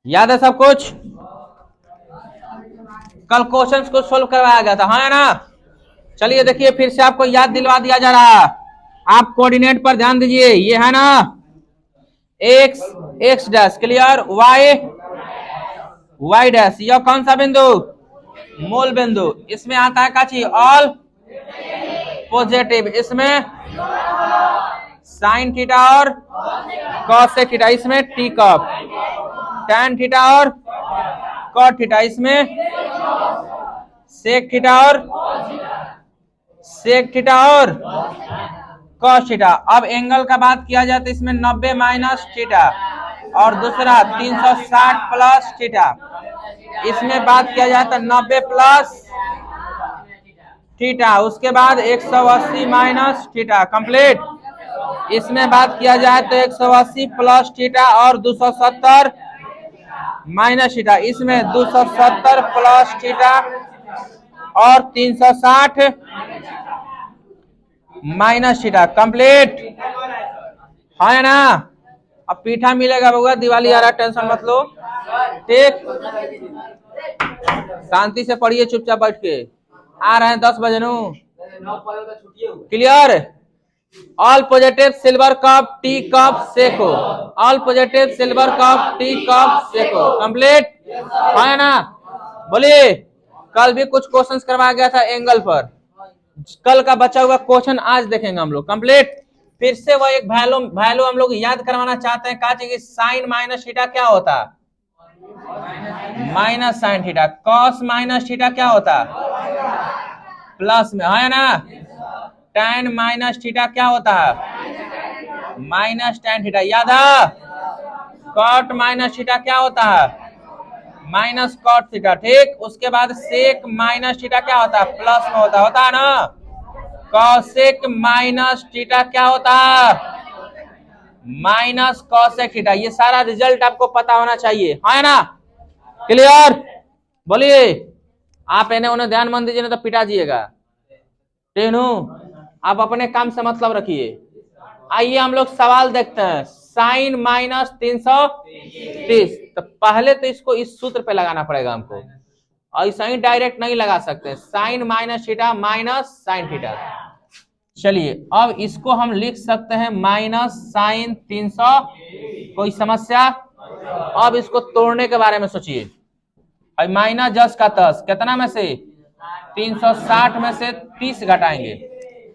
याद है सब कुछ? कल क्वेश्चंस को सोल्व करवाया गया था, हाँ ना? चलिए देखिए फिर से आपको याद दिलवा दिया जा रहा है। आप कोऑर्डिनेट पर ध्यान दीजिए, ये है ना x x dash, clear, y y dash, यह कौन सा बिंदु? मूल बिंदु। इसमें आता है काची ऑल पॉजिटिव, इसमें साइन थीटा और कॉसेक थीटा, इसमें टी कॉप, टैन थीटा और कॉट थीटा, इसमें सेक थीटा और कॉस थीटा। अब एंगल का बात किया जाए तो इसमें 90 माइनस थीटा और दूसरा 360 प्लस थीटा। इसमें बात किया जाए तो 90 प्लस थीटा, उसके बाद 180 माइनस थीटा, कंप्लीट। इसमें बात किया जाए तो 180 प्लस थीटा और 270 माइनस थीटा, इसमें 270 प्लस थीटा और 360 माइनस थीटा, कंप्लीट है ना? अब पीठा मिलेगा बउआ, दिवाली आ रहा, टेंशन मत लो, ठीक? शांति से पढ़िए चुपचाप बैठ के, आ रहे हैं 10 बजे नु, clear? All positive silver cup tea cup Seiko, all positive silver cup tea cup Seiko, complete है ना? बोलिए। कल भी कुछ क्वेश्चंस करवाया गया था एंगल पर, कल का बचा हुआ क्वेश्चन आज देखेंगे हम लोग, कंप्लीट। फिर से वो एक वैल्यू हम लोग याद करवाना चाहते हैं, कहा चाहिए साइन माइनस थीटा क्या होता? Minus sine theta. Cos minus theta क्या होता? प्लस में, है ना? टैन माइनस थीटा क्या होता है? माइनस टैन थीटा, याद है? कॉट माइनस थीटा क्या होता है? माइनस कॉट थीटा, ठीक। उसके बाद सेक माइनस थीटा क्या होता है? प्लस में होता है ना? कॉसेक माइनस थीटा क्या होता है? Minus cosec theta. ये सारा रिजल्ट आपको पता होना चाहिए, है ना? क्लियर? बोलिए। आप इन्हें उन्हें ध्यान मन दीजिए, नहीं तो पिटा जिएगा, टेनू। आप अपने काम से मतलब रखिए। आइए हम लोग सवाल देखते हैं। साइन माइनस 330, तो पहले तो इसको इस सूत्र पे लगाना पड़ेगा हमको, ऐसा ही डायरेक्ट नहीं लगा सकते। Sine minus theta minus sine theta. चलिए अब इसको हम लिख सकते हैं माइनस साइन 300, कोई समस्या? अब इसको तोड़ने के बारे में सोचिए। माइनस 10 का 10 कितना में से? 360 में से 30 घटाएंगे,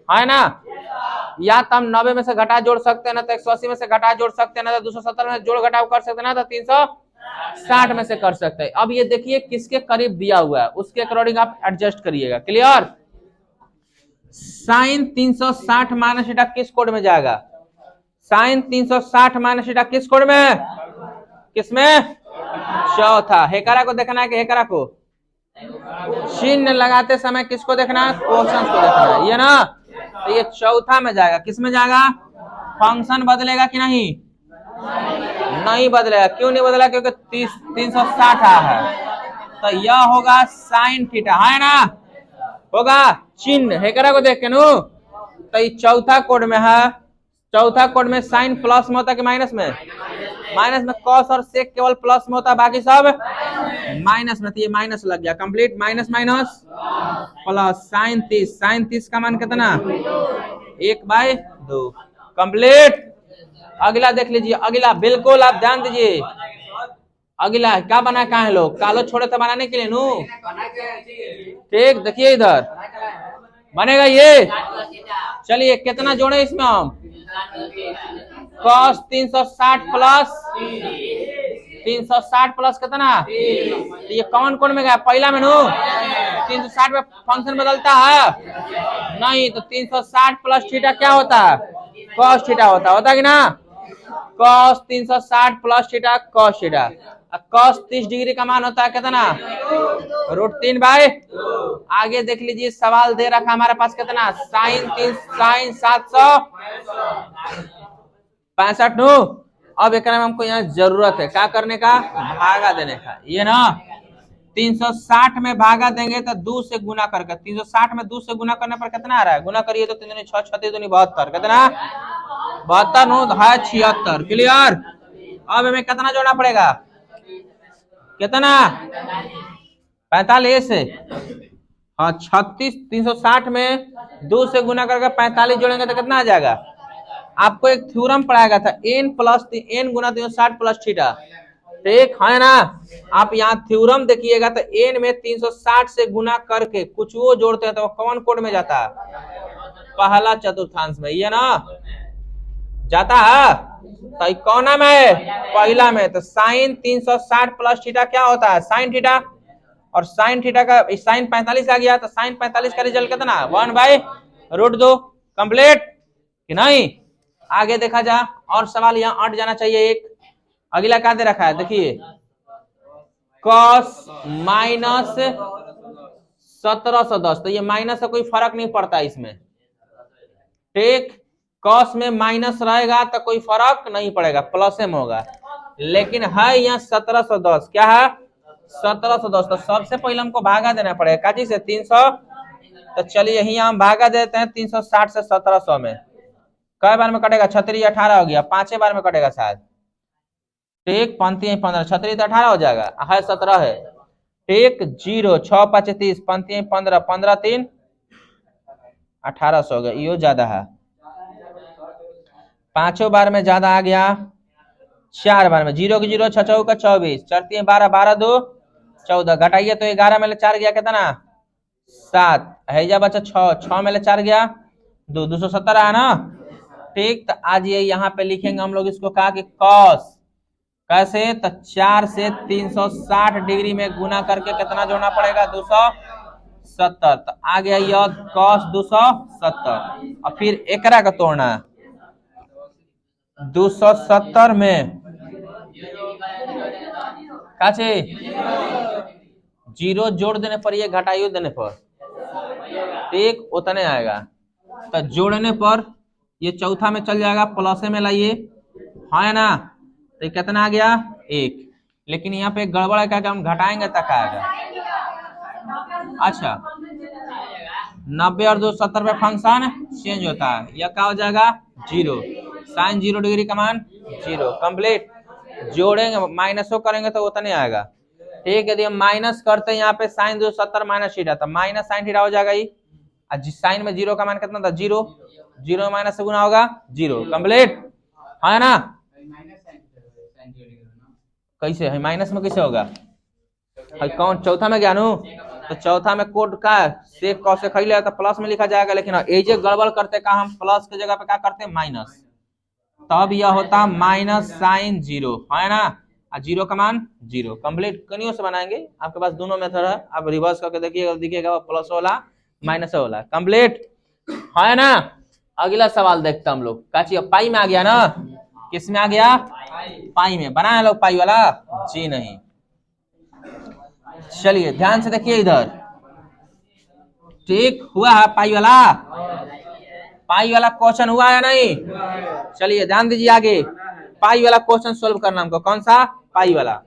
है ना? या तो हम 90 में से घटा जोड़ सकते हैं, ना तो 180 में से घटा जोड़ सकते हैं, ना तो 270 में जोड़ घटाव कर सकते हैं, ना तो 360 में से कर सकते हैं। अब ये देखिए किसके करीब दिया हुआ है, उसके अकॉर्डिंग आप एडजस्ट करिएगा, क्लियर? साइन 360 माइनस थीटा किस कोड में जाएगा? साइन 360 माइनस थीटा किस कोड में? किसमें? चौथा। हेकरा को देखना है कि हेकरा को? चिन्ह लगाते समय किसको देखना है? क्वेश्चन को देखना है, ये ना? तो ये चौथा में जाएगा। किस में जाएगा? फंक्शन बदलेगा कि नहीं? नहीं बदलेगा। क्यों नहीं बदला? क्योंकि 360 आया है, तो यह होगा साइन थीटा, है ना? होगा चिन्ह हेकरा को देख के नु, तो ये चौथा कोड में है। चौथा कोड में साइन प्लस में होता है कि माइनस में? माइनस में। कॉस और सेक केवल प्लस में होता है, बाकी सब माइनस में, तो ये माइनस लग गया, complete. Minus minus plus sine 30, sine 30 का मान कितना? 1/2, कंप्लीट। अगला देख लीजिए, अगला बिल्कुल आप ध्यान दीजिए। अगला क्या बना कहा है लोग? कालो छोड़े तो बनाने के लिए नु, ठीक। देखिए इधर बनेगा ये। चलिए कितना जोड़े इसमें हम? कॉस 360 प्लस 360 प्लस कितना? तो ये कौन कौन में गया? पहला में नु 360 में फंक्शन बदलता है नहीं, तो 360 प्लस थीटा क्या होता है? कॉस थीटा होता है कि ना? Cos 360 plus theta cos theta. Cos 30 degree का मान होता है कितना? √3/। आगे देख लीजिए सवाल दे रखा हमारे पास कितना? साइन 765 नु। अब एक हमको यहाँ जरूरत है क्या करने का? भागा देने का, ये ना? 360 में भागा देंगे तो 2 से गुना करके, 360 में 2 से गुना करने पर कितना आ रहा है? गुना करिए तो 3 दूनी 6, 6 दूनी 72, कितना? 72 नु है 76, क्लियर? अब हमें कितना जोड़ना पड़ेगा? कितना 45। हाँ 36, 360 में 2 से गुना करके 45 जोड़ेंगे तो कितना आ जाएगा। आपको एक थ्योरम पढ़ाया था n गुना 360 प्लस थीटा, ठीक है ना। आप यहाँ थ्योरम देखिएगा तो n में 360 से गुना करके कुछ वो जोड़ते हैं तो कौन कोड में जाता है, पहला चतुर्थांश में, ये ना जाता है। तो कौन में, पहला में। तो साइन 360 प्लस थीटा क्या होता है, साइन थीटा। और साइन थीटा का साइन 45 आ गया, तो साइन 45 का रिजल्ट कितना, 1/√2 कंप्लीट कि नहीं। आगे देखा जा, और सवाल यहाँ अट जाना चाहिए एक। अगला क्या दे रखा है, देखिए कॉस माइनस 1710। तो ये माइनस से कोई फर्क नहीं पड़ता इसमें, ठीक। कॉस में माइनस रहेगा तो कोई फर्क नहीं पड़ेगा, प्लस में होगा। लेकिन है यहाँ 1710, क्या है 1710। तो सबसे पहले हमको भागा देना पड़ेगा काची से 300। तो चलिए यही हम भागा देते हैं 360 से 1700 में। कई बार में कटेगा, 36 18 हो गया, 5 बार में कटेगा शायद, ठीक। 5 15, 36 तो 18 हो जाएगा, है 17 है, ठीक। 0 6 5 30, 5 15, 15 3 1800 हो गया, यो ज्यादा है। 5 बार में ज्यादा आ गया, 4 बार में 0 की 0, 6 चौ का 24, 4 3 12, 12 2 14, घटाइए तो 11 में 4 गया कितना 7, हैजा बचा 6, 6 में 4 गया 2, 270 आया ना, ठीक। तो आज ये यहाँ पे लिखेंगे हम लोग इसको, कहा कि कॉस कैसे, तो 4 से 360 डिग्री में गुना करके कितना जोड़ना पड़ेगा 270। तो आ गया यह कॉस 270, और फिर एकरा का तोड़ना 270 में काचे 0 जोड़ देने पर, ये घटाइयो देने पर, ठीक उतने आएगा। तो जोड़ने पर ये चौथा में चल जाएगा, प्लस में लाइए, है ना। तो कितना आ गया 1। लेकिन यहाँ पे गड़बड़ है, क्या हम घटाएंगे तक आएगा। अच्छा 90 और 270 में फंक्शन चेंज होता है, यह क्या हो जाएगा 0, साइन 0 डिग्री का मान 0 कंप्लीट। जोड़ेंगे माइनसो करेंगे तो उतना नहीं आएगा, ठीक। यदि हम माइनस करते हैं यहाँ पे साइन 270 माइनस थीटा, तो माइनस साइन थीटा हो जाएगा ही। साइन में 0 का मान कितना था 0, 0 माइनस से गुना होगा 0 कंप्लीट, है ना। कैसे है माइनस में, कैसे होगा, कौन चौथा में ज्ञानू। तो चौथा में कोड का सेक कौ से खैले तो प्लस में लिखा जाएगा, लेकिन एजे गड़बड़ करते का हम प्लस की जगह पे क्या करते हैं माइनस, तब यह होता माइनस साइन 0, है ना। 0 का मान 0 कंप्लीट। कनियों से बनाएंगे, आपके पास दोनों मेथड है, आप रिवर्स करके देखिएगा, दिखेगा प्लस वाला माइनस वाला कंप्लीट, है ना। अगला सवाल देखते हम लोग, काची पाई में आ गया ना, किस में आ गया पाई में, बनाया लोग पाई वाला जी नहीं। चलिए ध्यान से देखिए इधर, ठीक हुआ है पाई वाला क्वेश्चन हुआ है नहीं। चलिए ध्यान दीजिए आगे, पाई वाला क्वेश्चन सोल्व करना हमको, कौन सा पाई वाला।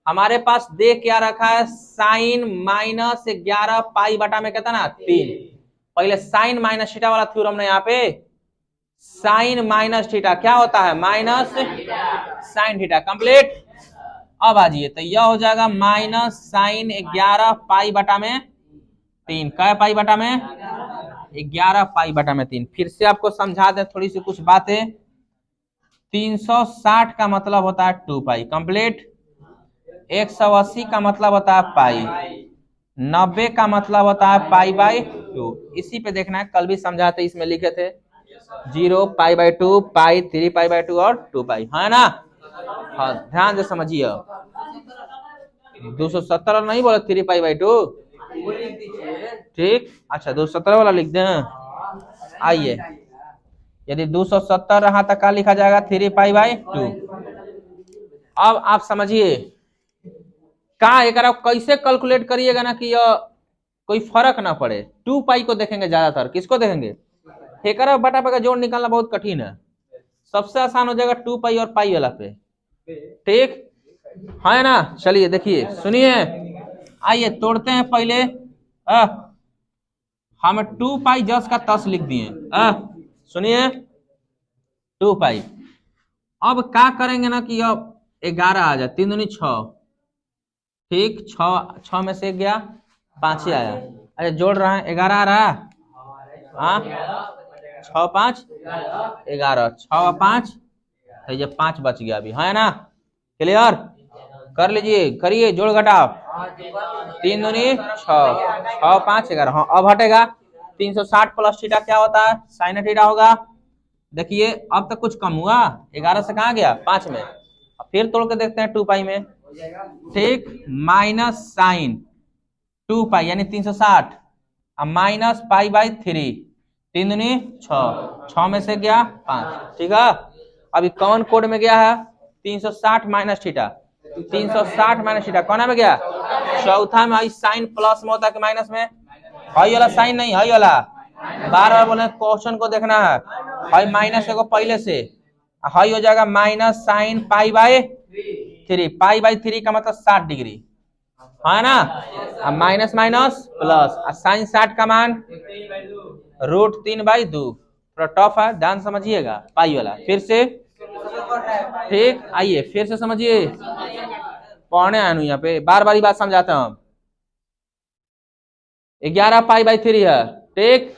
हमारे पास दे क्या रखा है, साइन माइनस 11 पाई बटा में कितना 3। पहले साइन माइनस थीटा वाला थ्योरम ने यहाँ पे, साइन माइनस थीटा क्या होता है माइनस साइन थीटा कंप्लीट। अब आ जाइए, तो यह हो जाएगा माइनस साइन 11 पाई बटा में 3, क्या पाई बटा में 11 पाई बटा में 3। फिर से आपको समझा दें थोड़ी सी कुछ बातें। 360 का मतलब होता है 2 पाई कंप्लीट, 180 का मतलब होता है पाई, 90 का मतलब होता है पाई बाई 2। इसी पे देखना है, कल भी समझाते इसमें लिखे थे 0 pi by 2, pi 3 pi by 2 और 2 पाई, है ना। हाँ ध्यान से समझिए, 270 नहीं बोला 3 पाई बाई 2, ठीक। अच्छा 270 वाला लिख दें, आइए यदि 270 रहा तो क्या लिखा जाएगा 3 पाई बाई 2। अब आप समझिए का एक कैसे कैलकुलेट करिएगा ना कि यह कोई फर्क ना पड़े। 2 पाई को देखेंगे ज्यादातर, किसको देखेंगे, एक बटा पे का जोड़ निकालना बहुत कठिन है, सबसे आसान हो जाएगा 2 पाई और पाई वाला पे, ठीक है ना। चलिए देखिए सुनिए, आइए तोड़ते हैं पहले। हम 2 पाई जस का तस लिख दिए, सुनिए 2 पाई। अब क्या करेंगे ना कि अब 11 आ जाए, 3 दूनी 6, ठीक, 6 में से गया 5 ही आया। अच्छा जोड़ रहा है 11 आ रहा। हाँ 6 5 11, 6 5 तो ये 5 बच गया अभी, है ना? क्लियर? कर लीजिए, करिए जोड़ घटाव। 3 दूनी 6, 6 5 11। हाँ अब हटेगा 360 प्लस थीटा क्या होता है? साइन थीटा होगा। देखिए अब तक कुछ कम हुआ, 11 से कहाँ गया 5 में। अब फिर तोड़ के देखते हैं 2 पाई में। ठीक, माइनस साइन 2 पाई यानी 360 अब माइनस पाई बाई 3, 3 दूनी 6, 6 में से गया 5। ठीक है, अभी कौन कोड में गया है? 360 माइनस थीटा, 360 माइनस थीटा कौन में गया? चौथा में। आई साइन प्लस में होता है कि माइनस में? हाई वाला साइन नहीं, हाई वाला। बार बार बोले क्वेश्चन को देखना है। हाई माइनस को पहले से हाई हो जाएगा minus sign pi by 3, pi by 3 का मतलब 60 डिग्री, है ना? अब माइनस माइनस प्लस, साइन 60 का मान √3/2। थोड़ा टफ है, ध्यान समझिएगा पाई वाला। फिर से ठीक, आइए फिर से समझिए, पढ़ने आया हूं यहाँ पे, बार बार बात समझाता हूं। 11 पाई बाई 3 है। ठीक,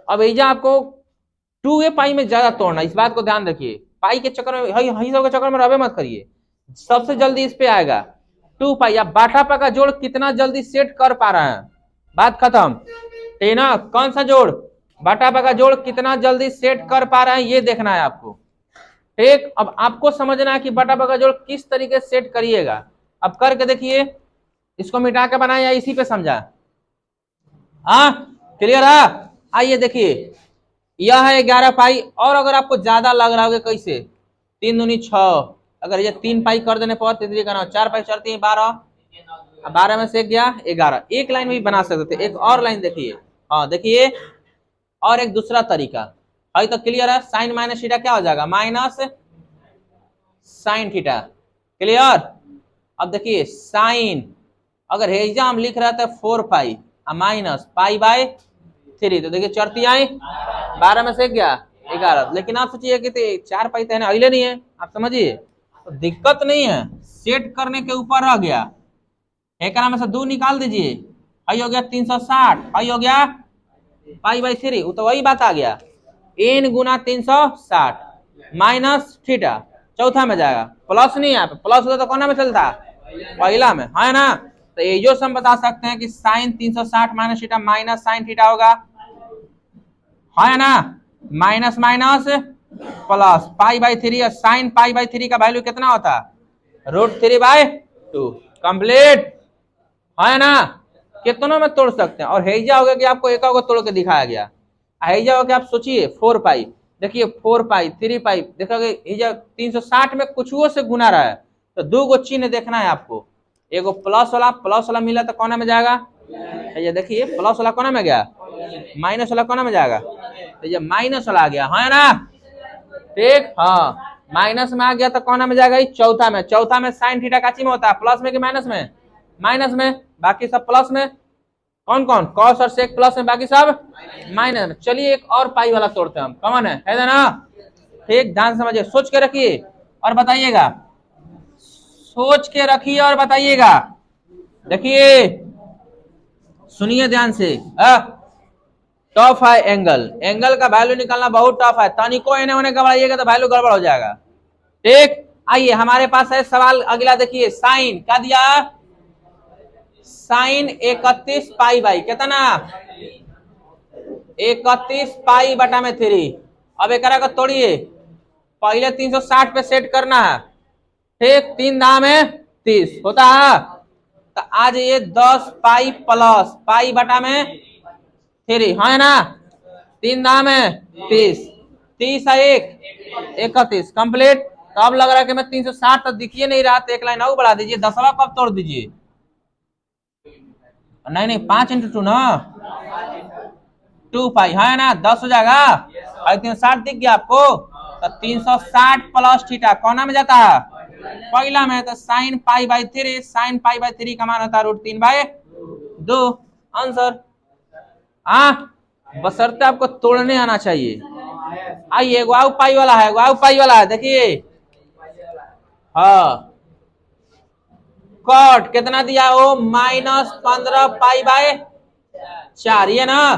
अब एजा आपको 2a पाई में ज्यादा तोड़ना, इस बात को ध्यान रखिए। पाई के चक्कर में, हिसाब के चक्कर में रबे मत करिए। सबसे जल्दी इस पे आएगा 2 पाई। अब बाटा पा का जोड़ कितना जल्दी सेट कर पा रहे हैं, बात खत्म। ठीक ना? कौन सा जोड़? बाटा पा का जोड़ कितना जल्दी सेट कर पा रहे हैं ये देखना है आपको। ठीक, अब आपको समझना है कि बाटा पा का जोड़ किस तरीके से सेट करिएगा। अब करके देखिए, इसको मिटा के बनाया या इसी पे समझा? हाँ क्लियर है? आइए देखिए, यह है 11 पाई। और अगर आपको ज्यादा लग रहा होगा कैसे? 3 दूनी 6, अगर ये 3 पाई कर देने पर 4 पाई 4 3 12, 12 में से गया 11। एक लाइन में भी बना सकते थे। एक और लाइन देखिए, हाँ देखिए, और एक दूसरा तरीका है तो क्लियर है। साइन माइनस थीटा क्या हो जाएगा? Minus sine theta. क्लियर? अब देखिए साइन, अगर हेजा हम लिख रहे थे 4 पाई माइनस पाई बाय 3, तो देखिए चरती आई 12 में से गया 11। लेकिन आप सोचिए कि 4 पाई तो है नहीं है, आप समझिए, तो दिक्कत नहीं है, सेट करने के ऊपर रह गया। एक में से 2 निकाल दीजिए, आई हो गया 360, आई हो गया पाई बाई 3, वो तो वही बात आ गया, n गुना 360 माइनस थीटा। चौथा में जाएगा, प्लस नहीं है, प्लस होता तो कौन में चलता? पहला में, है ना? तो ये जो हम बता सकते हैं कि sine 360 minus theta minus sine theta होगा, है ना? Minus minus plus pi by 3, sine pi by 3 का वैल्यू कितना होता है? √3/2। कंप्लीट, है ना? कितनों में तोड़ सकते हैं। और हेजा हो गया कि आपको एक को तोड़ के दिखाया गया। हेजा हो गया, आप सोचिए 4 पाई, देखिए 4 पाई 3 पाई, देखोगे हेजा 360 में कुछ से गुना रहा है, तो 2 गो चिन्ह देखना है आपको। एगो प्लस वाला मिला तो कोना में जाएगा? ये देखिए प्लस वाला कोना में गया, माइनस वाला कोना में जाएगा, तो ये माइनस वाला आ गया, है ना? ठीक, हाँ माइनस में आ गया तो कोना में जाएगा? चौथा में। चौथा में साइन थीटा का चिन्ह होता है, प्लस में कि माइनस में? माइनस में। बाकी सब प्लस में, कौन कौन? कॉस और सेक प्लस में, बाकी सब माइनस में। चलिए एक और पाई वाला तोड़ते हैं हम, कॉमन है ना? ठीक, ध्यान समझिए, सोच के रखिए और बताइएगा, सोच के रखिए और बताइएगा। देखिए सुनिए ध्यान से, टफ है एंगल, एंगल का वैल्यू निकालना बहुत टफ है। तनिको इन्हें उन्हें घबराइएगा तो वैल्यू गड़बड़ हो जाएगा। ठीक, आइए हमारे पास है सवाल अगला, देखिए साइन क्या दिया? साइन 31 पाई बाई कितना? 31 पाई बटा में 3। अब एक को तोड़िए, पहले 360 पे सेट करना है। ठीक, 3 दाम है 30 होता है, तो आज ये 10 पाई प्लस पाई बटा में 3, है ना? 3 दाम है 30, 30 है 1 31 कंप्लीट। तो अब लग रहा है कि मैं 360 तक दिखिए नहीं रहा, तो एक लाइन और बढ़ा दीजिए, 10वां कब तोड़ दीजिए? नहीं 5 × 2 ना, 2 पाई, है ना? 10 हो जाएगा। और 360 दिख गया आपको, तो 360 प्लस थीटा कोना में जाता है? पहला में। तो sign pi by 3, sine pi by 3 का मान होता है √3/2। आंसर। बशर्ते आपको तोड़ने आना चाहिए। आइए एगो पाई वाला है, एगो पाई वाला है, देखिए, हाँ कॉट कितना दिया हो, -15 पाई/4, ये ना।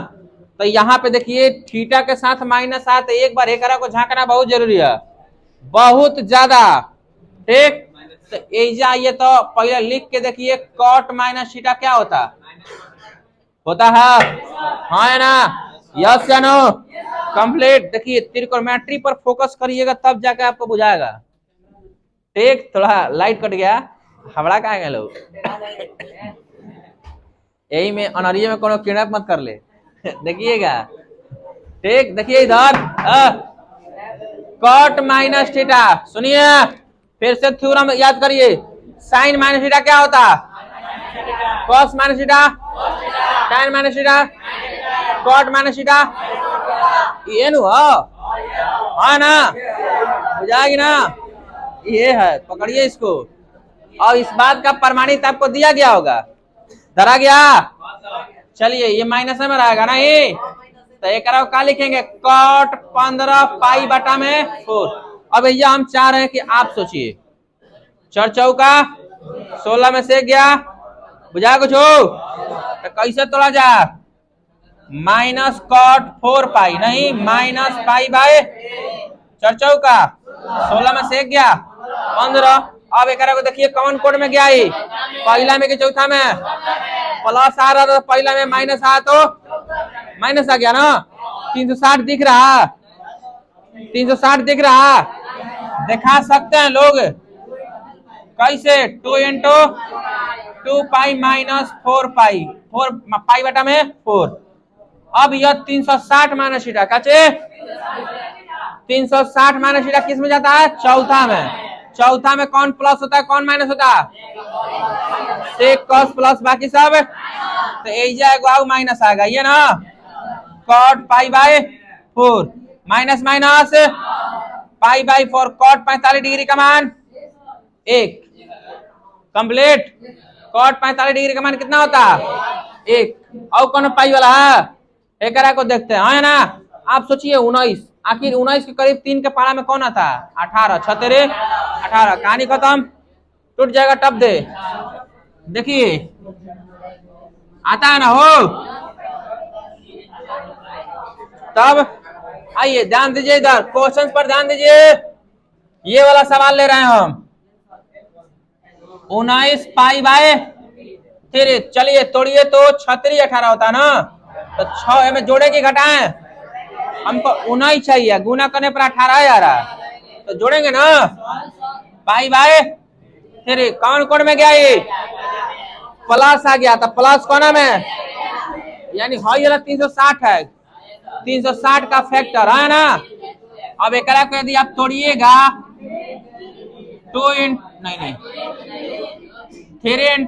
तो यहाँ पे देखिए थीटा के साथ माइनस आ, तो एक बार एकरा को झांकना बहुत जरूरी है, बहुत ज्यादा। ठीक, तो एजा आइए तो पहले लिख के देखिए कॉट माइनस थीटा क्या होता है, हाँ है ना, यस या नो, कंप्लीट। देखिए त्रिकोणमिति पर फोकस करिएगा तब जाके आपको बुझाएगा। ठीक, थोड़ा लाइट कट गया, हवड़ा कहाँ गए लोग, यही में अनरिया में कोनो कीड़ा मत कर ले देखिएगा। ठीक, देखिए इधर कॉट माइनस थीटा, सुनिए फिर से थ्योरम याद करिए, साइन माइनस थीटा क्या होता, cos minus theta, tan minus theta, cot minus theta, ये नु है ना, बुझाएगी ना, ये है, पकड़िए इसको। और इस बात का प्रमाणित आपको दिया गया होगा, धरा गया। चलिए ये माइनस में रहेगा ना, ये तो एक क्या लिखेंगे, कॉट 15 पाई/4। अब भैया हम चाह रहे हैं कि आप सोचिए, 4 चौका 16 में से गया, बुझा कुछ हो तो कैसे तोड़ा जा, माइनस कॉट 4 पाई, नहीं माइनस पाई/4 चौका 16 में से गया 15। अब एक को देखिए कौन कोड में गया, ये पहला में कि चौथा में, प्लस आ रहा था पहला में, माइनस आ तो माइनस आ गया ना। 360 दिख रहा, 360 दिख रहा, दिखा सकते हैं लोग कैसे, 2 × 2 पाई माइनस 4 पाई, 4 पाई/4। अब यह 360 माइनस थीटा काचे, 360 माइनस थीटा किस में जाता है, चौथा में। चौथा में कौन प्लस होता है कौन माइनस होता है, सेक कॉस प्लस बाकी सब, तो एगो माइनस आ गया, ये ना cot pi minus minus pi, cot 45 degree का मान 1, कंप्लीट। कॉट 45 डिग्री का मान कितना होता है 1, और कौन पाई वाला है, एक को देखते हैं, है ना। आप सोचिए 19, आखिर 19 के करीब 3 के पारा में कौन आता है, 18, 6 18, कहानी खत्म, टूट जाएगा टप दे। देखिए आता है ना हो, तब आइए ध्यान दीजिए, इधर क्वेश्चन पर ध्यान दीजिए, ये वाला सवाल ले रहे हैं हम, 19 पाई/3। चलिए तोड़िए तो 36 18 होता है ना, तो 6 में जोड़े की घटाएं, हमको 19 चाहिए, गुना करने पर 18 आ रहा है, तो जोड़ेंगे ना, पाई/3 कौन कोण में गया, ये प्लस आ गया, तो प्लस कोना में, यानी वाला 360 है, 360 का फैक्टर है ना। अब एक को यदि आप तोड़िएगा 3 ×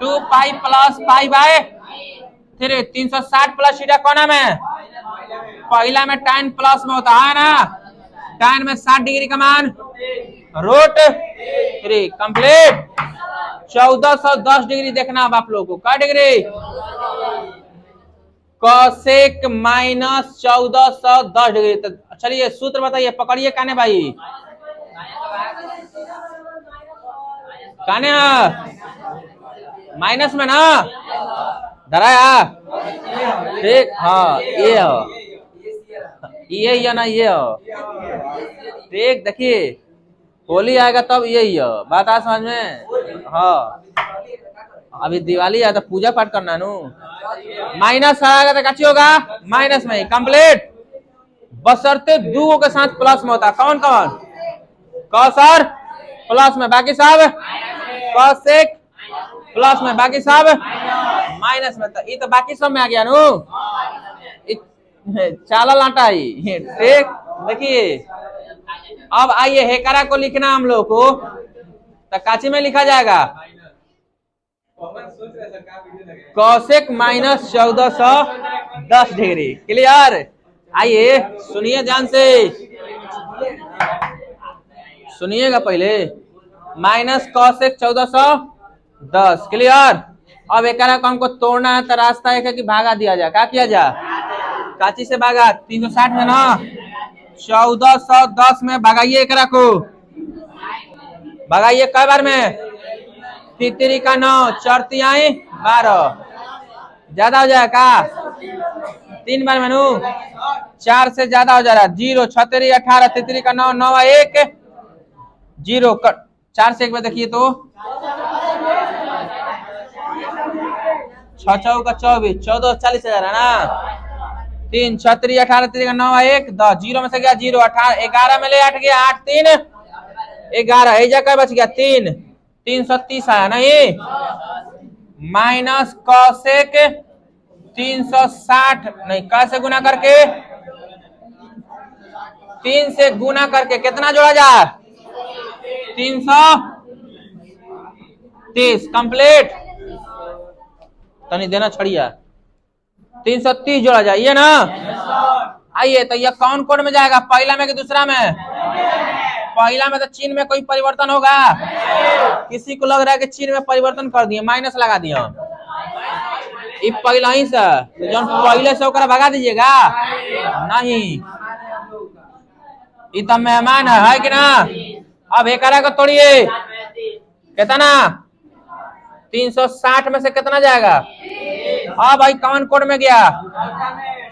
2 पाई प्लस पाई/3, 360 प्लस थीटा कोना में, पहला में tan प्लस में होता है ना, tan में 60 डिग्री का मान √3, कंप्लीट। 1410 डिग्री देखना अब आप लोगों को, क्या डिग्री, कोसेक माइनस 1410 डिग्री। तो चलिए सूत्र बताइए, पकड़िए काने भाई, काने माइनस में ना धराया, ठीक, हाँ ये हो, ये ना, ये हो, ठीक। देखिए होली आएगा तब यही हो, बात आ समझ में, हाँ अभी दिवाली है तो पूजा पाठ करना नु, माइनस आएगा तो कैसे होगा, माइनस में, कंप्लीट। बशर्ते 2 के साथ प्लस में होता, कौन कौन, कॉस और प्लस में, बाकी सब कोसेक प्लस में, बाकी सब माइनस में, तो ये तो बाकी सब में आ गया नु, चाला लाटा ही, ठीक। देखिए अब आइए हेकरा को लिखना हम लोग को, तो काची में लिखा जाएगा, कोसेक माइनस 1410 डिग्री, क्लियर। आइए सुनिए ध्यान से, सुनिएगा पहले, माइनस कोसेक 1410, क्लियर। अब एक को हमको तोड़ना है, तो रास्ता एक है कि भागा दिया जाए, क्या किया जाए, काची से भागा, 360 में ना, 1410 में भगाइए, एक को भगाइए, कई बार में, तितरी का 9, 4 तिहाई 12, ज्यादा हो जाएगा का? 3 बार मेनू 4 से ज्यादा हो जा रहा है। 0, 6 तिरी 18, तितरी का 9, 9 1 0, 4 से एक बार देखिए तो 6 चौ का 24, 14 40 हजार है ना। 3 6 तिरी 18, तिरी का 9 1 10, 0 में से गया 0, 18 11 में ले 8 गया 8 3 11, एजा का बच गया 3, 330 आया ना ये, माइनस कॉसेक 360 नहीं, का से गुना करके 3 से गुना करके कितना जोड़ा जा? 330 कंप्लीट। तनी देना छड़िया 330 जोड़ा जाए ये ना। आइए तो ये कौन कोड में जाएगा, पहला में कि दूसरा में? पहला में तो चिन्ह में कोई परिवर्तन होगा? किसी को लग रहा है कि चिन्ह में परिवर्तन कर दिए, माइनस लगा दिया, ये पहला ही से जब पहले से होकर भगा दीजिएगा नहीं, ये तो मेहमान है कि ना। अब एक को तोड़िए, कितना 360 में से कितना जाएगा? हाँ भाई कौन कोड में गया?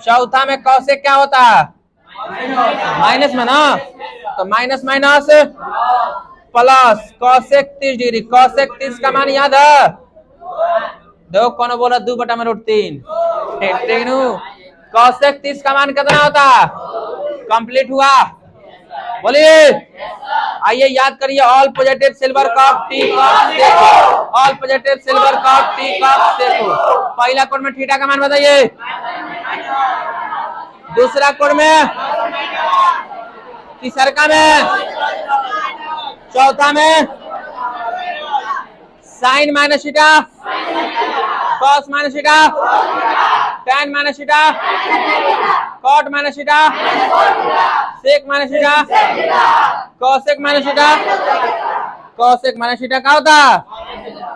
चौथा में कौसे क्या होता है? माइनस में ना, तो माइनस माइनस प्लस कौसेक 30 डिग्री, कौसेक 30 का मान याद है? देखो कौन बोला 2/√3, कौसेक 30 का मान कितना होता? कंप्लीट हुआ, बोलिए। आइए याद करिए, all positive silver cup tea cup देखो, all positive silver cup tea cup देखो। पहला कोड में थीटा का मान बताइए, दूसरा कोड में, तीसरा में, चौथा में sine minus theta, cos minus theta, tan minus theta, cot minus theta, sec minus theta, cosec minus theta, cosec minus theta क्या होता?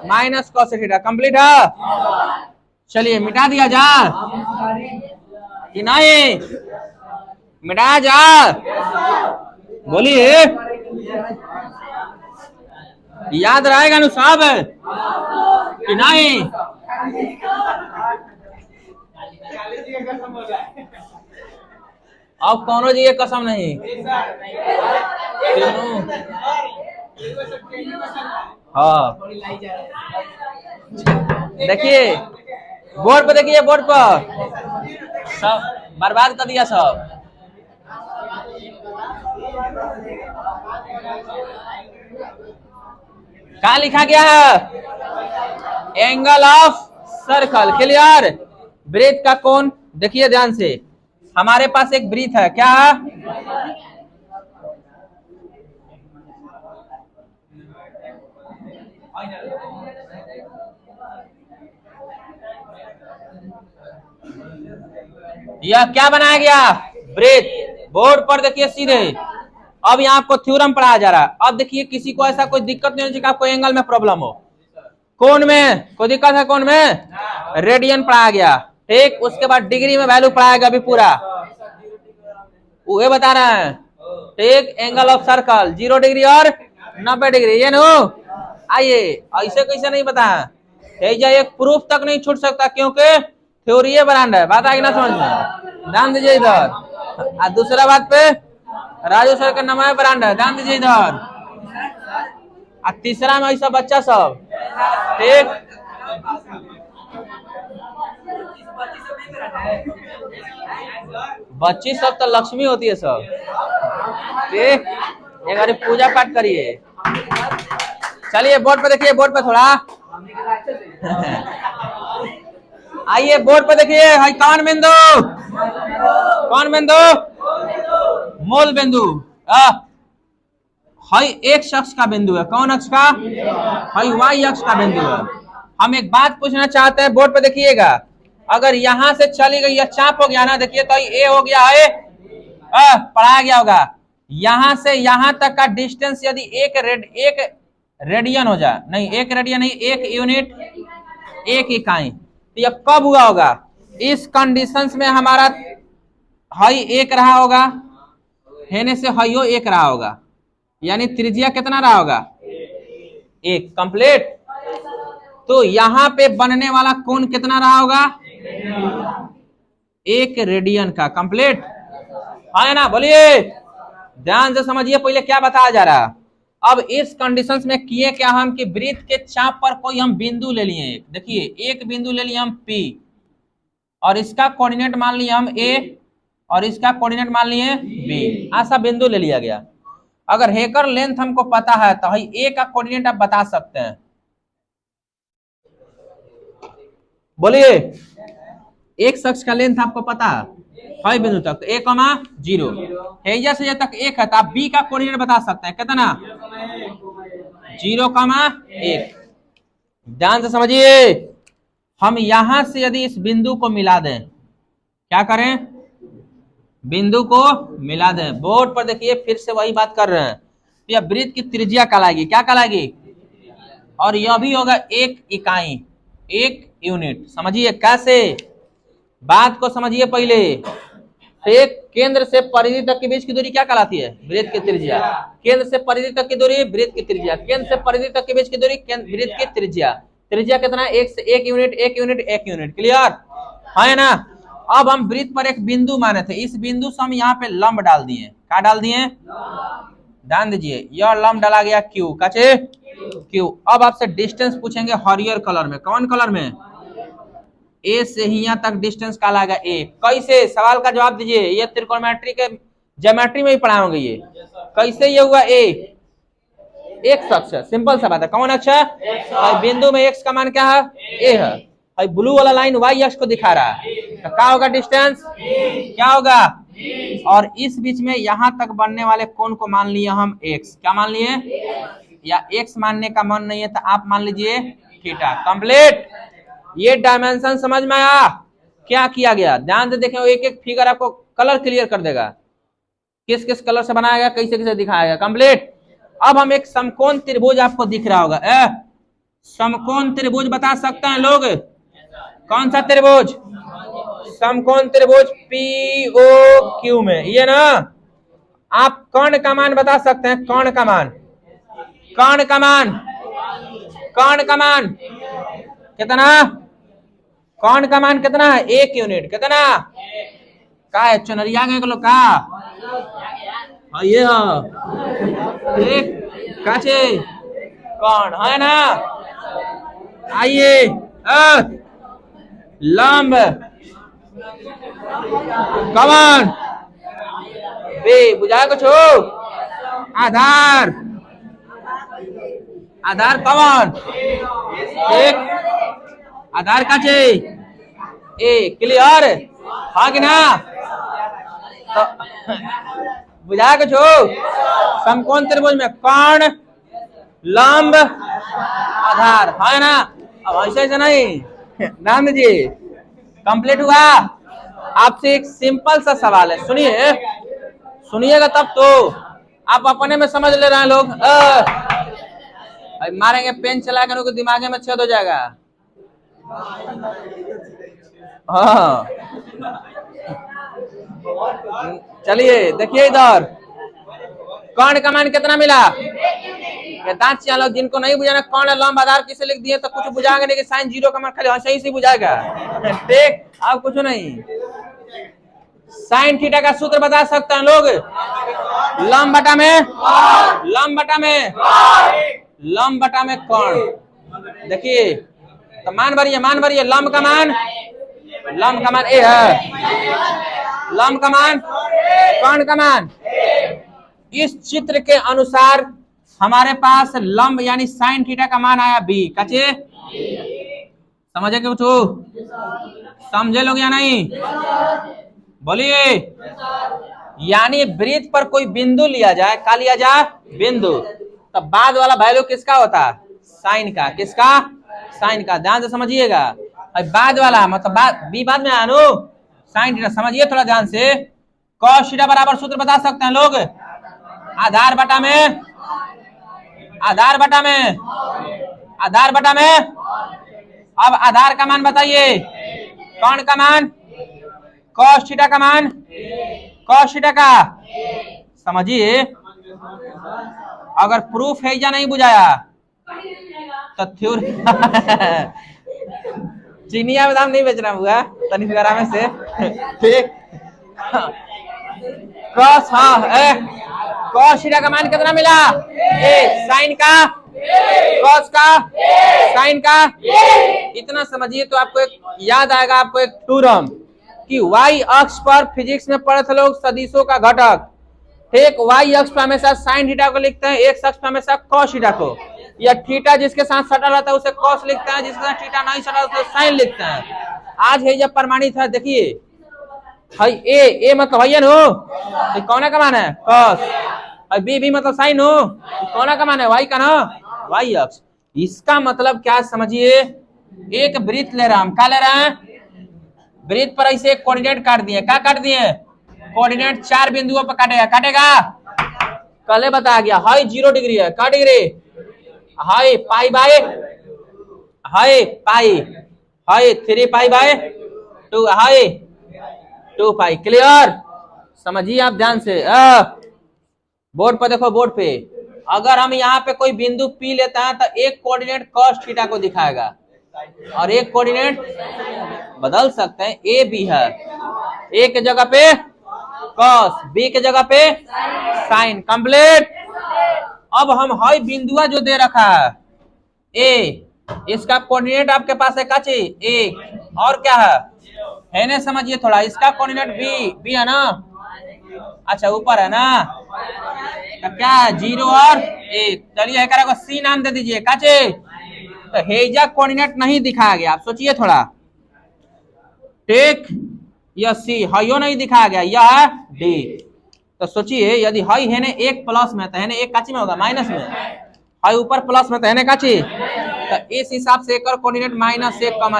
Minus cosec theta. कंप्लीट है, चलिए मिटा दिया जा कि नहीं? मिटाया जा, बोलिए। याद रहेगा नु साहब कि नहीं? अब कौन जी कसम नहीं, हाँ देखिए बोर्ड पर, देखिए बोर्ड पर सब बर्बाद कर दिया सब। क्या लिखा गया है? Angle of circle, clear. ब्रीथ का कोण देखिए ध्यान से, हमारे पास एक ब्रीथ है, क्या है? यह क्या बनाया गया? ब्रीथ। बोर्ड पर देखिए सीधे, अब यहाँ आपको थ्योरम पढ़ाया जा रहा है। अब देखिए किसी को ऐसा कोई दिक्कत नहीं होनी चाहिए, आपको एंगल में प्रॉब्लम हो, कोण में कोई दिक्कत है, कोण में रेडियन पढ़ाया गया, ठीक। उसके बाद डिग्री में वैल्यू पढ़ाया गया अभी पूरा, वो बता रहे हैं, ठीक। एंगल ऑफ सर्कल 0 डिग्री और 90 डिग्री, ये नो। आइए ऐसे कैसे नहीं पता है, एक प्रूफ तक नहीं छूट सकता क्योंकि थ्योरी ब्रांड है। बात आगे ना समझ में, ध्यान दीजिए इधर। दूसरा बात पे राजू सर का नाम है ब्रांड है, ध्यान दीजिए इधर। तीसरा में ऐसा बच्चा सब, ठीक। बच्ची सब तो लक्ष्मी होती है सब, ठीक। एक बार पूजा पाठ करिए। चलिए बोर्ड पे देखिए, बोर्ड पे थोड़ा आइए बोर्ड पे देखिए, हाई कौन बिंदु, कौन बिंदु? मूल बिंदु। हाई एक्स अक्ष का बिंदु है, कौन अक्ष का? हाई वाई अक्ष का बिंदु है। हम एक बात पूछना चाहते हैं, बोर्ड पे देखिएगा, अगर यहां से चली गई या चाप हो गया ना, देखिए तो ए हो गया है, पढ़ाया गया होगा। यहां से यहां तक का डिस्टेंस यदि एक रेडियन हो जाए, नहीं एक रेडियन नहीं, एक यूनिट, एक इकाई, तो यह कब हुआ होगा? इस कंडीशंस में हमारा हाई एक रहा होगा, हेने से हाइयो एक रहा होगा, यानी त्रिज्या कितना रहा होगा? एक। कंप्लीट। तो यहां पे बनने वाला कोण कितना रहा होगा? 1 रेडियन का। कंप्लीट है ना? बोलिए, ध्यान से समझिए, पहले क्या बताया जा रहा। अब इस कंडीशंस में किए क्या हम कि वृत्त के चाप पर कोई हम बिंदु ले लिए। देखिए, एक बिंदु ले लिए हम P और इसका कोऑर्डिनेट मान लिए हम A और इसका कोऑर्डिनेट मान लिए B। ऐसा बिंदु ले लिया गया। अगर हेकर लेंथ हमको पता है तो भाई A का कोऑर्डिनेट आप बता सकते हैं। बोलिए, एक शख्स का लेंथ आपको पता है बिंदु तक, तो 1,0 हेजा से तक 1 है, तो आप B का कोऑर्डिनेट बता सकते हैं कितना? 0,1। ध्यान से समझिए, हम यहां से यदि इस बिंदु को मिला दें, क्या करें? बिंदु को मिला दें। बोर्ड पर देखिए, फिर से वही बात कर रहे हैं। तो यह वृत्त की त्रिज्या कहलाएगी। क्या कहलाएगी? और यह भी होगा 1 इकाई, 1 यूनिट। समझिए कैसे, बात को समझिए पहले। तो एक केंद्र से परिधि तक के बीच की दूरी क्या कहलाती है? वृत्त की त्रिज्या। केंद्र से परिधि तक की दूरी वृत्त की त्रिज्या। केंद्र से परिधि तक के बीच की दूरी वृत्त की त्रिज्या। त्रिज्या कितना? 1 से 1 यूनिट, 1 यूनिट, 1 यूनिट। क्लियर है ना? अब हम वृत्त पर एक बिंदु माने थे, इस बिंदु से हम यहाँ पे लंब डाल दिए। क्या डाल दिए? ध्यान दीजिए, यह लंब डाला गया Q। काचे? Q। अब आपसे डिस्टेंस पूछेंगे हरियर कलर में। कौन कलर में? A से ही यहाँ तक डिस्टेंस कहलाएगा A। कैसे? सवाल का जवाब दीजिए। ये त्रिकोणमिति के ज्योमेट्री में ही पढ़ाए होंगे। ये कैसे ये हुआ A? एक्स अक्ष, सिंपल सा बात है। कौन अक्ष है? बिंदु में एक्स का मान क्या है? A है। ब्लू वाला लाइन y अक्ष को दिखा रहा है, तो क्या होगा? डिस्टेंस क्या होगा? और इस बीच में यहां तक बनने वाले कोण को मान लिए हम x। क्या मान लिए? या x मानने का मन नहीं है तो आप मान लीजिए थीटा। कंप्लीट। ये डायमेंशन समझ में आया क्या किया गया? ध्यान से देखें, एक एक फिगर आपको कलर क्लियर कर देगा, किस किस कलर से बनाया गया, कैसे कैसे दिखाया गया। कंप्लीट। अब हम एक समकोण त्रिभुज आपको दिख रहा होगा। समकोण त्रिभुज बता सकते हैं लोग? कौन सा त्रिभुज? समकोण त्रिभुज POQ में, ये ना। आप कर्ण का मान बता सकते हैं? कर्ण का मान, कर्ण का मान, कर्ण का मान कितना? कर्ण का मान कितना है? 1 यूनिट। कितना का है? चुनरिया गए लोग का ये एक काचे कर्ण है ना। आइए, लंब कमान बे बुझा कुछ हो? आधार, आधार कमान एक, आधार काचे ए। क्लियर हाँ कि ना? तो बुझा कुछ हो? समकोण त्रिभुज में कर्ण, लंब, आधार है ना। अब ऐसे ऐसे नहीं, ध्यान दीजिए। कंप्लीट हुआ। आपसे एक सिंपल सा सवाल है, सुनिए, सुनिएगा तब तो। आप अपने में समझ ले रहे हैं लोग। मारेंगे पेन चला कर उनके दिमाग में छेद हो जाएगा। हाँ, चलिए देखिए इधर, कर्ण का मान कितना मिला? दांत चालो, जिनको नहीं बुझाना कर्ण लंब आधार किसे लिख दिए तो कुछ बुझाएंगे नहीं कि साइन 0 का मान खाली सही से बुझाएगा। ठीक, अब कुछ नहीं। साइन थीटा का सूत्र बता सकते हैं लोग? लंब बटा में, लंब बटा में, लंब बटा में कर्ण। देखिए तो मान भरिए, मान भरिए। लंब का मान, लंब का मान A है, लंब का मान, कर्ण का मान। इस चित्र के अनुसार हमारे पास लंब यानी साइन थीटा का मान आया B। कचे समझे कि कुछ? समझे लोग या नहीं? बोलिए। यानी वृत्त पर कोई बिंदु लिया जाए, क्या लिया जाए? बिंदु। तो बाद वाला वैल्यू किसका होता? साइन का। किसका? साइन का। ध्यान से समझिएगा। बाद वाला मतलब B बाद में आनो, साइन थीटा। समझिए थोड़ा ध्यान से। कॉस थीटा बराबर सूत्र बता सकते हैं लोग? आधार बटा में, आधार बटा में, आधार बटा में। अब आधार का मान बताइए, कर्ण का मान, कॉस थीटा का मान, कॉस थीटा का। समझिए, अगर प्रूफ है या नहीं बुझाया? तो थ्योरी चीनिया बादाम नहीं बेचना हुआ तनिक वगैरह में से। ठीक, कॉस, हाँ कॉस थीटा का मान कितना मिला? ए, साइन का, कॉस का, साइन का, इतना समझिए तो आपको एक याद आएगा, आपको एक थ्योरम कि वाई अक्ष पर फिजिक्स में पढ़े थे लोग सदिशों का घटक। ठीक, वाई अक्ष पर हमेशा साइन थीटा को लिखते हैं, एक्स अक्ष पर हमेशा कॉस थीटा को, या थीटा जिसके साथ सटा रहता है उसे कॉस लिखते हैं, जिसके साथ थीटा नहीं सटा उसे साइन लिखते हैं। आज है जब प्रमाणित है, देखिए भाई ए मतलब भैया नो तो कौन का मान है? कॉस। बी मतलब साइन हो, कौन का मान है? वाई का ना, वाई अक्ष। इसका मतलब क्या समझिए, एक वृत्त ले रहा हम, क्या ले रहे हैं? वृत्त पर ऐसे एक कोऑर्डिनेट काट दिए, क्या काट दिए? कोऑर्डिनेट 4 बिंदुओं पर काटेगा, काटेगा कल बता गया। हाई 0 डिग्री है, क्या degree? High pi by, high pi, high 3 pi by 2, high 2 pi. Clear? समझिए आप ध्यान से। बोर्ड पर देखो, बोर्ड पे अगर हम यहाँ पे कोई बिंदु पी लेता है तो एक कोऑर्डिनेट कॉस थीटा को दिखाएगा और एक कोऑर्डिनेट बदल सकते हैं, ए बी है, ए के जगह पे कॉस, बी के जगह पे साइन। कंप्लीट। अब हम हाई बिंदुआ जो दे रखा है ए, इसका कोऑर्डिनेट आपके पास है काची? एक, और क्या है ना, समझिए थोड़ा, इसका कोऑर्डिनेट बी है ना, अच्छा ऊपर है ना, तो क्या है? 0 और 1। चलिए एक को सी नाम दे दीजिए, काचे? तो हेजा कोऑर्डिनेट नहीं दिखाया गया, आप सोचिए थोड़ा। ठीक, यह सी, हाइयो नहीं दिखाया गया, यह है डी। तो सोचिए यदि हाई है ने एक प्लस में तो है ने एक काची में होगा? माइनस में। हाई ऊपर प्लस में तो है ने काची? तो इस हिसाब से एक कोऑर्डिनेट -1,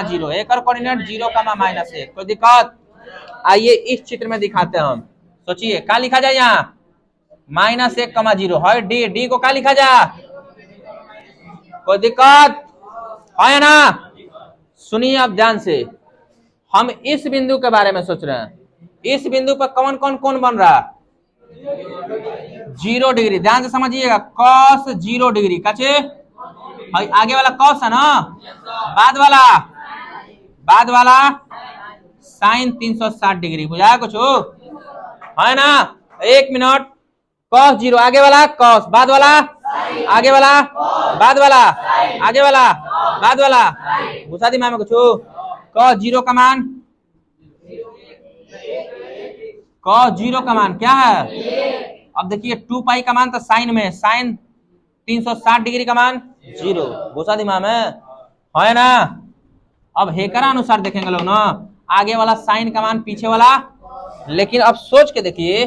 0, एक कोऑर्डिनेट 0, -1। कोई दिक्कत? आइए इस चित्र में दिखाते हैं हम। सोचिए क्या लिखा जाए यहाँ? -1, 0। हाई डी, डी को क्या लिखा जाए? कोई दिक्कत है ना? सुनिए आप ध्यान से, हम इस बिंदु के बारे में सोच रहे हैं। इस बिंदु पर कौन कौन कौन बन रहा? 0 डिग्री। ध्यान से समझिएगा, कॉस 0 डिग्री काचे? आगे वाला कॉस है ना, बाद वाला साइन 360 डिग्री। बुझाया कुछ है ना? 1 मिनट, कॉस 0 आगे वाला, कॉस बाद वाला आगे वाला, बाद वाला आगे वाला, बाद वाला। घुसा दिमाग में कुछ? कॉस 0 का मान, कॉस 0 का मान क्या है? अब देखिए 2 पाई का मान तो साइन में, साइन 360 डिग्री का मान 0। घुसा दिमाग में है ना? अब हेकरा अनुसार देखेंगे लोग ना, आगे वाला साइन का मान, पीछे वाला। लेकिन अब सोच के देखिए,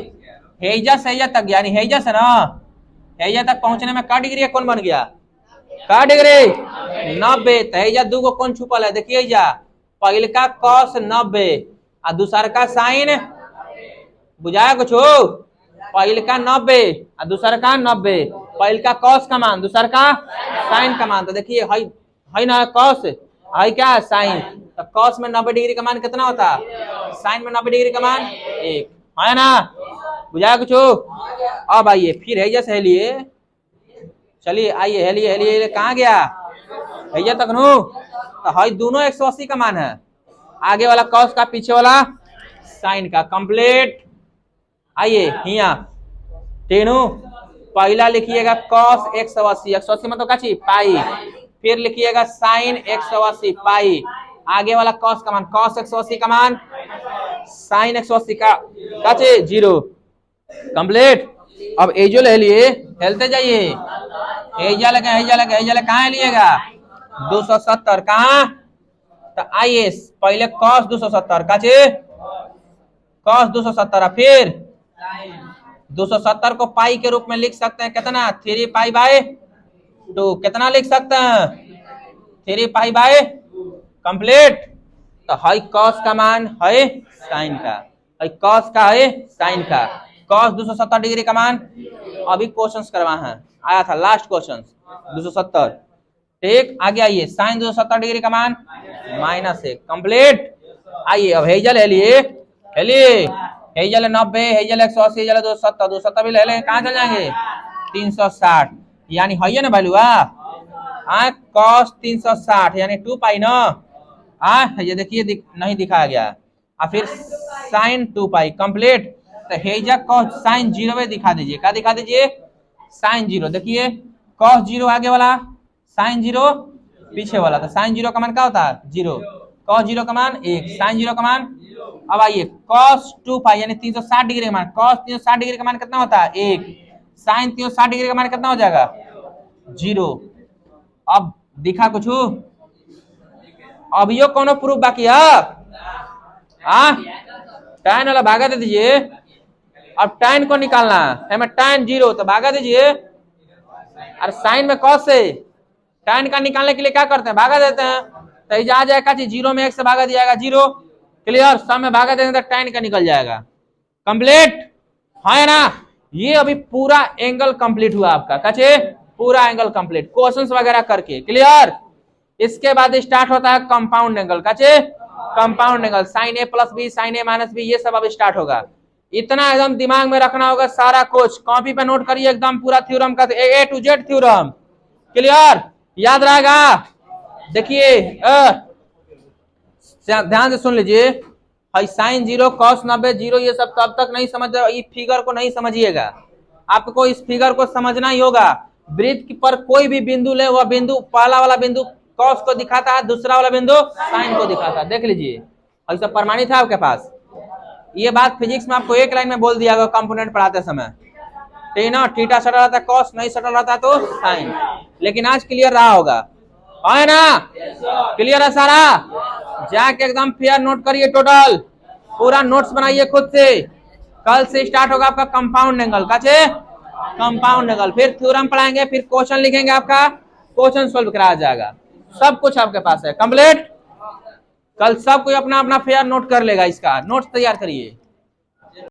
हेजा से हेजा तक, यानी हेजा से ना हेजा तक पहुंचने में का डिग्री कौन बन गया? का डिग्री? 90। तो हेजा 2 को कौन छुपल है? देखिए हेजा पहले का कॉस 90 और दूसरा का साइन। बुझाया कुछ? पहले का 90 और दूसरा का 90। पहले का कॉस का मान, दूसरा का साइन का मान। तो देखिए है ना कॉस, है क्या साइन? तो कॉस में 90 डिग्री का मान कितना होता? साइन में 90 डिग्री का मान 1, है ना? बुझाया कुछ? अब आइए फिर हेजा से हेलिए, चलिए आइए हेलिए हेलिए, कहाँ गया? हेजा तक नो। तो हाई दोनों 180 का मान है, आगे वाला कॉस का, पीछे वाला साइन का। कंप्लीट। आइए यहाँ तीनों, पहला लिखिएगा कॉस 180, 180 मतलब काची? पाई। फिर लिखिएगा साइन 180 पाई, आगे वाला कॉस का मान, कॉस 180 का मान, साइन 180 का काचे? 0। कंप्लीट। अब एजो ले लिए, हेलते जाइए, हेजा लगे हेजा लगे हेजा लगे, कहाँ लिएगा? 270। कहाँ? तो आइए पहले कॉस 270 काचे? कॉस 270। फिर 270 को पाई के रूप में लिख सकते हैं, कितना? 3 पाई बाय 2। कितना लिख सकते हैं? 3 पाई बाय। कंप्लीट। तो हाई कॉस का मान है साइन का, हाई कॉस का है साइन का, कॉस 270 डिग्री का मान। अभी क्वेश्चंस करवा है, आया था लास्ट क्वेश्चन 270। ठीक, आगे आइए, साइन 270 डिग्री का मान -1। कंप्लीट। आइए अब हेजल हेलिए हेलिए, हेजल 90, हेजल 180, हेजल 270 भी ले लें, कहाँ चल जाएंगे? 360, यानी है ना वैल्यू? cos 360 यानी 2 पाई ना। ये देखिए नहीं दिखाया गया। और फिर sin 2 पाई कंप्लीट। तो हेजा cos sin 0 दिखा दीजिए। क्या दिखा दीजिए? sin 0। देखिए cos 0 आगे वाला, sin 0 पीछे वाला। तो sin 0 का मान क्या होता है? 0। cos 0 का मान 1, sin 0 का मान। अब आइए cos 2 पाई यानी 360 डिग्री का मान। cos 360 डिग्री का मान कितना होता है? 1। sin 360 डिग्री का मान कितना हो जाएगा? 0। अब दिखा कुछ? अब यो कौन प्रूफ बाकी है? tan वाला भागा दे दीजिए। अब tan को निकालना है, मैं tan 0 तो भागा दीजिए। और साइन में cos से tan का निकालने के लिए क्या करते हैं? भागा देते हैं। तो आ जाएगा चीज 0 में 1 से भागा दिया जाएगा 0। क्लियर? सब में भागा देंगे तो tan का निकल जाएगा। कंप्लीट है ना? ये अभी पूरा एंगल कंप्लीट हुआ आपका। कचे पूरा एंगल कंप्लीट क्वेश्चंस वगैरह करके। क्लियर? इसके बाद स्टार्ट होता है कंपाउंड एंगल। कचे compound angle sin a plus B, sin a minus B, ये सब अब स्टार्ट होगा। इतना एकदम दिमाग में रखना होगा सारा कुछ। कॉपी पे नोट करिए एकदम पूरा थ्योरम का A to Z theorem. Clear? याद रहेगा? देखिए ध्यान से सुन लीजिए। sin 0 cos 90 0 ये सब तब तक नहीं समझ, इस फिगर को नहीं समझिएगा। आपको इस फिगर को समझना ही होगा। वृत्त पर कोई भी बिंदु ले, वह बिंदु पहला वाला बिंदु cos को दिखाता है, दूसरा वाला बिंदु sin को दिखाता है। देख लीजिए, ऐसा प्रमाणित है आपके पास। ये बात फिजिक्स में आपको एक लाइन में बोल दिया गया कंपोनेंट पढ़ाते समय। थीटा सटल रहता है, cos नहीं सटल रहता तो sin। लेकिन आज क्लियर रहा होगा, है ना? क्लियर है सारा? जाके एकदम फेयर नोट करिए, टोटल पूरा नोट्स बनाइए खुद से। कल से स्टार्ट होगा आपका कंपाउंड एंगल। कैसे कंपाउंड एंगल? फिर थ्योरम पढ़ाएंगे, फिर क्वेश्चन लिखेंगे, आपका क्वेश्चन सोल्व कराया जाएगा। सब कुछ आपके पास है कंप्लीट। कल सब कोई अपना अपना फेयर नोट कर लेगा। इसका नोट्स तैयार करिए।